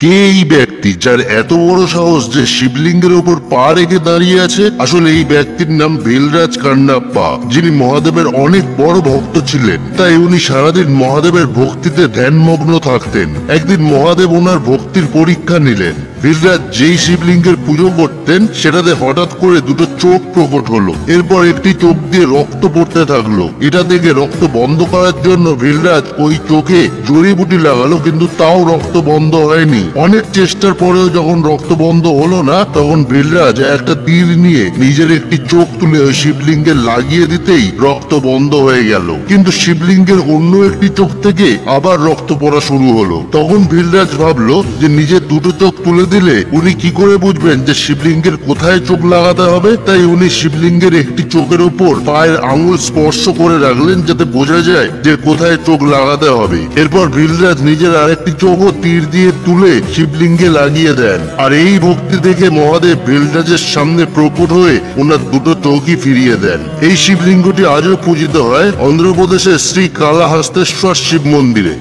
কে এই ব্যক্তি যার এত বড় সাহস যে শিবলিঙ্গের উপর পা রেখে দাঁড়িয়ে আছে? আসলে এই ব্যক্তির নাম বেলরাজ কান্নাপ্পা, যিনি মহাদেবের অনেক বড় ভক্ত ছিলেন। তাই উনি সারাদিন মহাদেবের ভক্তিতে ধ্যানমগ্ন থাকতেন। একদিন মহাদেব ওনার ভক্তির পরীক্ষা নিলেন। বেলরাজ যেই শিবলিঙ্গের পুজো করতেন সেটাতে হঠাৎ করে দুটো চোখ প্রকট হলো। এরপর একটি চোখ দিয়ে রক্ত পড়তে থাকলো। এটা থেকে রক্ত বন্ধ করার জন্য বেলরাজ ওই চোখে জড়িবুটি লাগালো, কিন্তু তাও রক্ত বন্ধ হয়নি। অনেক চেষ্টার পরেও যখন রক্ত বন্ধ হলো না, তখন বেলরাজ একটা তীর নিয়ে নিজের একটি চোখ তুলে ওই শিবলিঙ্গে লাগিয়ে দিতেই রক্ত বন্ধ হয়ে গেল। কিন্তু শিবলিঙ্গের অন্য একটি চোখ থেকে আবার রক্ত পড়া শুরু হলো। তখন বেলরাজ ভাবলো যে নিজের দুটো চোখ তুলে দিলে উনি কি করে বুঝবেন যে শিবলিঙ্গের কোথায় চোখ লাগাতে হবে। তাই উনি শিবলিঙ্গের একটি চোখের উপর পায়ের আঙুল স্পর্শ করে রাখলেন, যাতে বোঝা যায় যে কোথায় চোখ লাগাতে হবে। এরপর বেলরাজ নিজের আরেকটি চোখও তীর দিয়ে তুলে শিবলিঙ্গে লাগিয়ে দেন। আর এই ভক্তি দেখে মহাদেব বেলরাজের সামনে প্রকট হয়ে ওনার দুটো চোখই ফিরিয়ে দেন। এই শিবলিঙ্গটি আজও পূজিত হয় অন্ধ্রপ্রদেশের শ্রী কালাহাস্তেশ্বর শিব মন্দিরে।